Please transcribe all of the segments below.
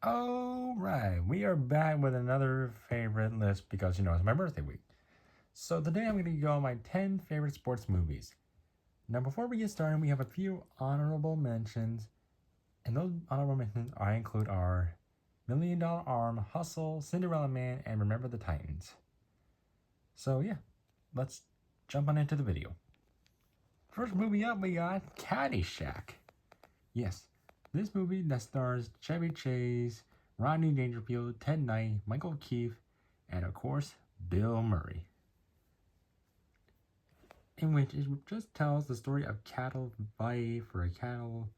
Alright, we are back with another favorite list because it's my birthday week. So today I'm going to go on my 10 favorite sports movies. Now before we get started, we have a few honorable mentions. And those honorable mentions I include are Million Dollar Arm, Hustle, Cinderella Man, and Remember the Titans. So yeah, let's jump on into the video. First movie up, we got Caddyshack. Yes, this movie that stars Chevy Chase, Rodney Dangerfield, Ted Knight, Michael Keith, and of course, Bill Murray. In which it just tells the story of cattle vying for a cattle.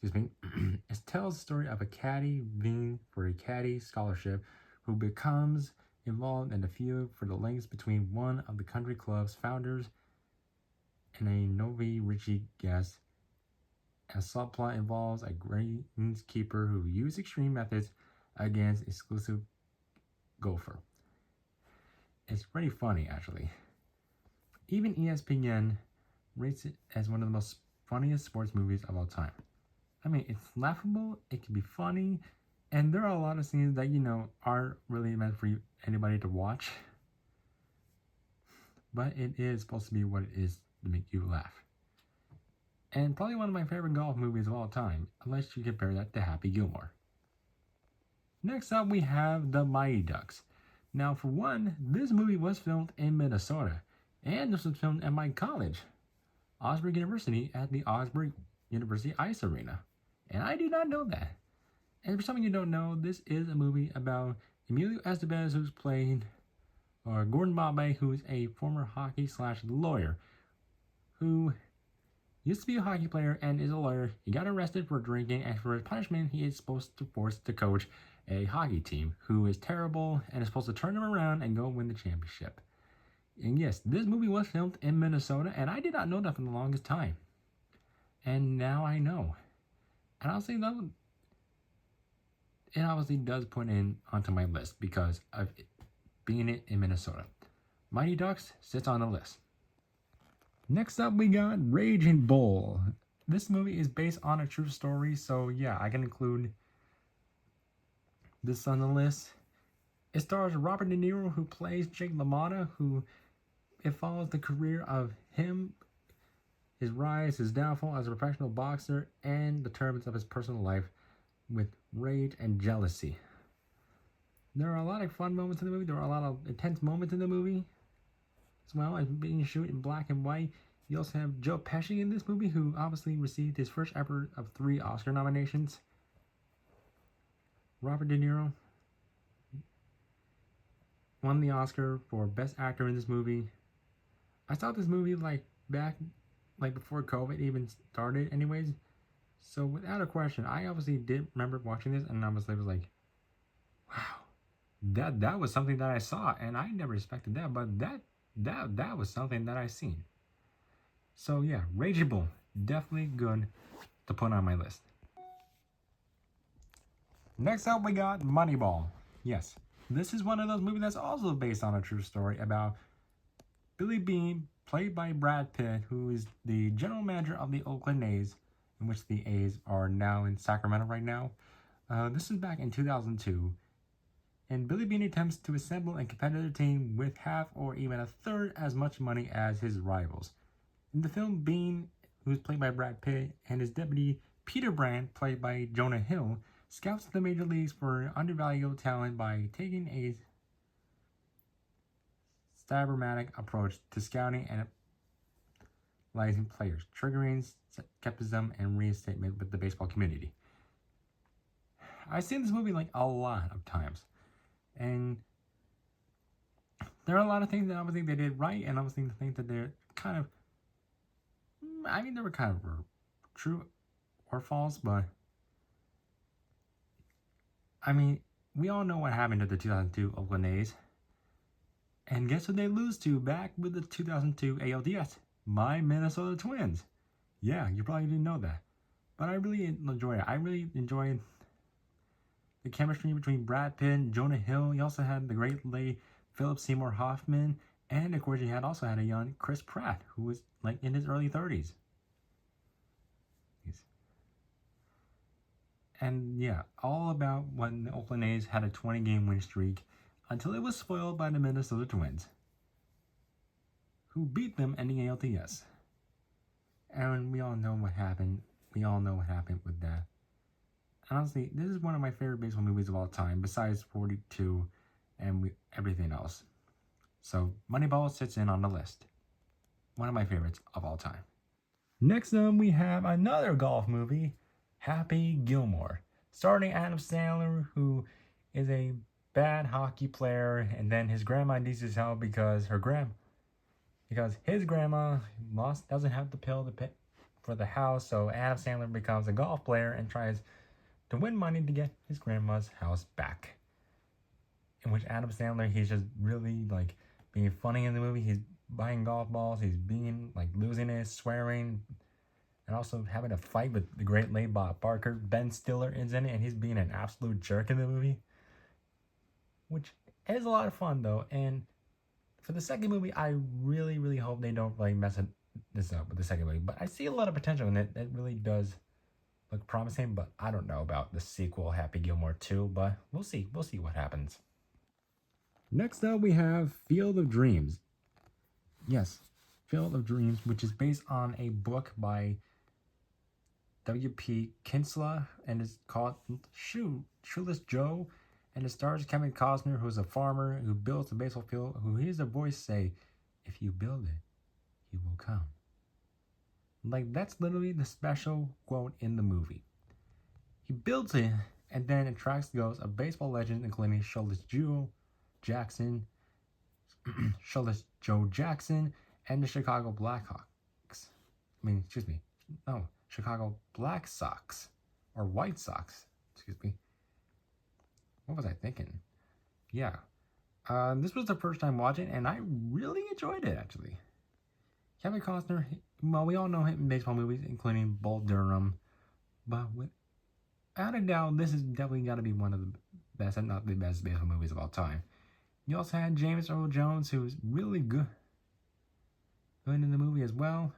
It tells the story of a caddy vying for a caddy scholarship who becomes involved in a feud for the links between one of the country club's founders and a Novi Richie guest. A subplot involves a greenskeeper who used extreme methods against exclusive golfer. It's pretty funny, actually. Even ESPN rates it as one of the most funniest sports movies of all time. I mean, it's laughable, it can be funny, and there are a lot of scenes that, aren't really meant for anybody to watch. But it is supposed to be what it is to make you laugh. And probably one of my favorite golf movies of all time, unless you compare that to Happy Gilmore. Next up, we have The Mighty Ducks. Now, for one, this movie was filmed in Minnesota, and this was filmed at my college, Augsburg University, at the Augsburg University Ice Arena. And I did not know that. And for some of you who don't know, this is a movie about Emilio Estevez, who's played, or Gordon Bombay, who is a former hockey/lawyer, who used to be a hockey player and is a lawyer. He got arrested for drinking, and for his punishment, he is supposed to force to coach a hockey team who is terrible and is supposed to turn them around and go win the championship. And yes, this movie was filmed in Minnesota, and I did not know that for the longest time. And now I know. And honestly, though, it obviously does put in onto my list because of it being it in Minnesota. Mighty Ducks sits on the list. Next up, we got Raging Bull. This movie is based on a true story, so yeah, I can include this on the list. It stars Robert De Niro, who plays Jake LaMotta, it follows the career of him, his rise, his downfall as a professional boxer, and the turbulence of his personal life with rage and jealousy. There are a lot of fun moments in the movie. There are a lot of intense moments in the movie, as well as being shot in black and white. You also have Joe Pesci in this movie, who obviously received his first ever of 3 Oscar nominations. Robert De Niro won the Oscar for Best Actor in this movie. I saw this movie back before COVID even started anyways. So without a question, I obviously did remember watching this, and obviously was like, wow, that was something that I saw, and I never expected that, but that was something that I seen. So yeah, Raging Bull, definitely good to put on my list. Next up, we got Moneyball. Yes, this is one of those movies that's also based on a true story about Billy Beane, played by Brad Pitt, who is the general manager of the Oakland A's, in which the A's are now in Sacramento right now. This is back in 2002. And Billy Beane attempts to assemble a competitive team with half or even a third as much money as his rivals. In the film, Beane, who's played by Brad Pitt, and his deputy Peter Brand, played by Jonah Hill, scouts the major leagues for undervalued talent by taking a cybermatic approach to scouting and analyzing players, triggering skepticism and reinstatement with the baseball community. I've seen this movie a lot of times, and there are a lot of things that obviously they did right, and obviously the things that they're kind of, they were kind of true or false, but we all know what happened to the 2002 Oakland A's. And guess what they lose to back with the 2002 ALDS? My Minnesota Twins. Yeah, you probably didn't know that. But I really enjoyed it. I really enjoyed the chemistry between Brad Pitt and Jonah Hill. You also had the great late Philip Seymour Hoffman. And of course, you also had a young Chris Pratt, who was in his early 30s. And yeah, all about when the Oakland A's had a 20-game win streak until it was spoiled by the Minnesota Twins, who beat them in the ALTS. And we all know what happened. We all know what happened with that. Honestly, this is one of my favorite baseball movies of all time, besides 42 and everything else. So Moneyball sits in on the list. One of my favorites of all time. Next up, we have another golf movie, Happy Gilmore, starring Adam Sandler, who is a bad hockey player, and then his grandma needs his help because his grandma doesn't have the pill to pay for the house, so Adam Sandler becomes a golf player and tries to win money to get his grandma's house back. In which Adam Sandler, he's just really like being funny in the movie. He's buying golf balls, he's being like losing it, swearing, and also having a fight with the great late Bob Barker. Ben Stiller is in it, and he's being an absolute jerk in the movie, which is a lot of fun though. And for the second movie, I really, really hope they don't like mess this up with the second movie. But I see a lot of potential in it. It really does look promising, but I don't know about the sequel, Happy Gilmore 2, but we'll see. We'll see what happens. Next up, we have Field of Dreams. Yes, Field of Dreams, which is based on a book by W.P. Kinsella, and is called Shoeless Joe, and it stars Kevin Costner, who's a farmer who builds a baseball field, who hears a voice say, "If you build it, he will come." Like, that's literally the special quote in the movie. He builds it, and then attracts the ghosts of baseball legends, including Shoeless Joe Jackson, Shoeless Joe Jackson, and the Chicago Blackhawks. Chicago Black Sox, or White Sox, excuse me. What was I thinking? Yeah. This was the first time watching, and I really enjoyed it, actually. Kevin Costner, well, we all know him in baseball movies, including Bull Durham, but without a doubt, this has definitely got to be one of the best, if not the best, baseball movies of all time. You also had James Earl Jones, who's really good in the movie as well.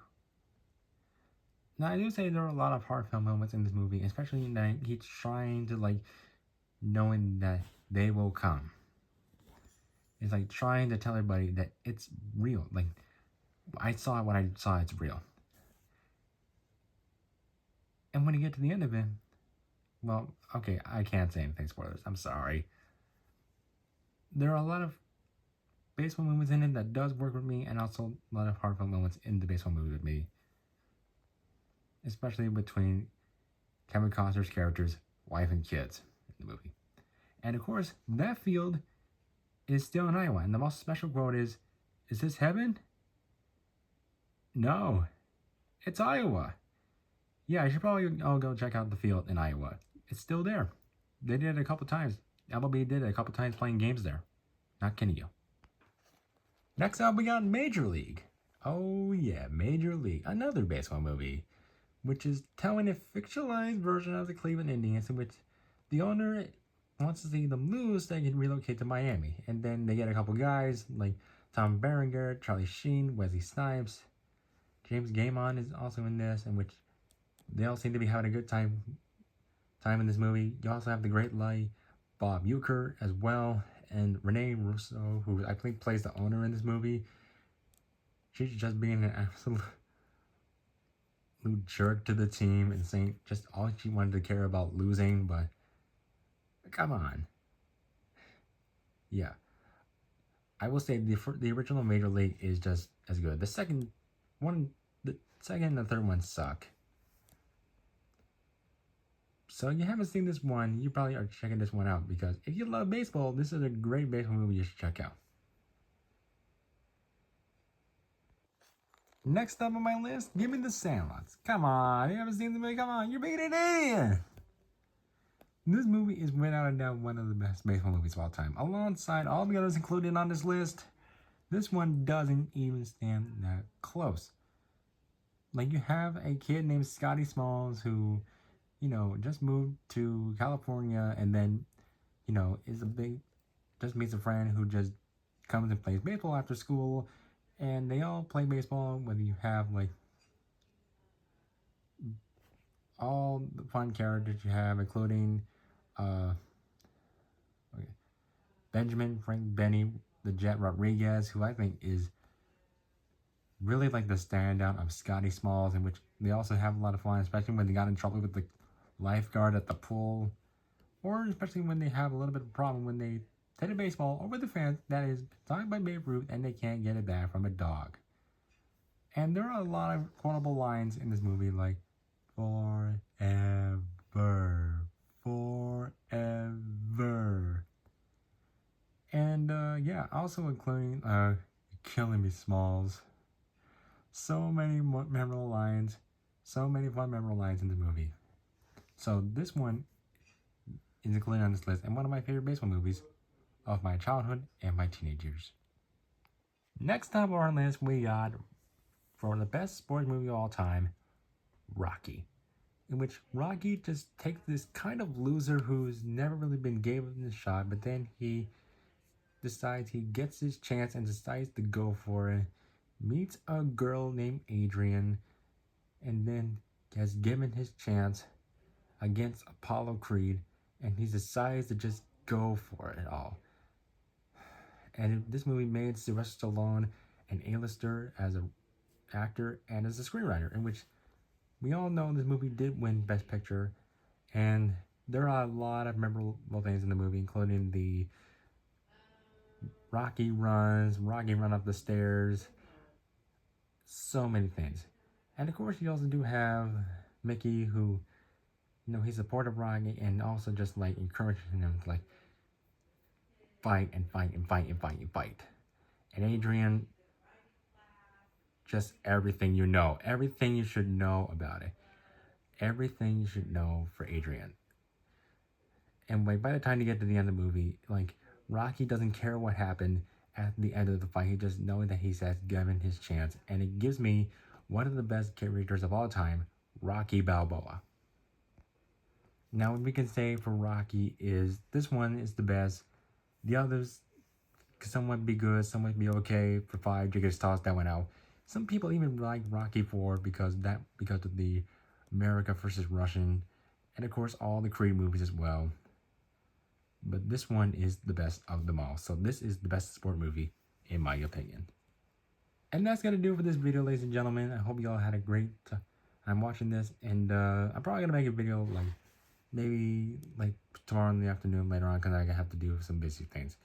Now, I do say there are a lot of heartfelt moments in this movie, especially in that he's trying to, like, knowing that they will come. It's like trying to tell everybody that it's real. Like, I saw what I saw, it's real. And when you get to the end of it, well, okay, I can't say anything spoilers. I'm sorry. There are a lot of baseball moments in it that does work with me, and also a lot of heartfelt moments in the baseball movie with me. Especially between Kevin Costner's character's wife and kids in the movie. And of course, that field is still in Iowa. And the most special quote is this heaven? No, it's Iowa. Yeah, I should probably all go check out the field in Iowa. It's still there. They did it a couple times. MLB did it a couple times playing games there. Not kidding you. Next up, we got Major League. Oh yeah, Major League. Another baseball movie, which is telling a fictionalized version of the Cleveland Indians, in which the owner wants to see them lose so they can relocate to Miami. And then they get a couple guys like Tom Berenger, Charlie Sheen, Wesley Snipes. James Gammon is also in this, in which they all seem to be having a good time in this movie. You also have the great Bob Uecker as well, and Renee Russo, who I think plays the owner in this movie. She's just being an absolute jerk to the team and saying just all she wanted to care about losing, but come on. Yeah. I will say the original Major League is just as good. The second and the third one suck. So you haven't seen this one, you probably are checking this one out, because if you love baseball, this is a great baseball movie you should check out. Next up on my list, give me The Sandlot. Come on, you haven't seen the movie? Come on, you're being an idiot. This movie is without a doubt one of the best baseball movies of all time. Alongside all the others included on this list, this one doesn't even stand that close. Like, you have a kid named Scotty Smalls who, just moved to California, and then, just meets a friend who just comes and plays baseball after school, and they all play baseball, whether you have, like, all the fun characters you have, including uh, Benjamin Frank Benny the Jet Rodriguez, who I think is really like the standout of Scotty Smalls, in which they also have a lot of fun, especially when they got in trouble with the lifeguard at the pool, or especially when they have a little bit of a problem when they hit a baseball over the fence that is designed by Babe Ruth and they can't get it back from a dog. And there are a lot of quotable lines in this movie like forever, forever. And yeah, also including Killing Me Smalls. So many memorable lines, so many fun memorable lines in the movie. So this one is included on this list and one of my favorite baseball movies of my childhood and my teenage years. Next up on our list, we got, for the best sports movie of all time, Rocky. In which Rocky just takes this kind of loser who's never really been given a shot, but then he decides he gets his chance and decides to go for it, meets a girl named Adrian, and then has given his chance against Apollo Creed, and he decides to just go for it all. And this movie made Sylvester Stallone an A-lister as an actor and as a screenwriter, in which we all know this movie did win Best Picture, and there are a lot of memorable things in the movie, including the Rocky runs, Rocky run up the stairs, so many things. And of course, you also do have Mickey, who, you know, he's supportive Rocky and also just like encouraging him to like fight and fight and fight and fight and fight. And Adrian, just everything you know, everything you should know about it, everything you should know for Adrian. And like by the time you get to the end of the movie, like Rocky doesn't care what happened at the end of the fight. He just knows that he's given his chance, and it gives me one of the best characters of all time, Rocky Balboa. Now, what we can say for Rocky is this one is the best. The others somewhat be good, somewhat be okay. For 5, you just toss that one out. Some people even like Rocky 4 because of the America versus Russian, and of course all the Creed movies as well. But this one is the best of them all. So this is the best sport movie, in my opinion. And that's going to do it for this video, ladies and gentlemen. I hope you all had a great time watching this. And I'm probably going to make a video like maybe like tomorrow in the afternoon later on, because I have to do some busy things.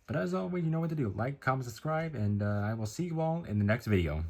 But as always, you know what to do. Like, comment, subscribe, and I will see you all in the next video.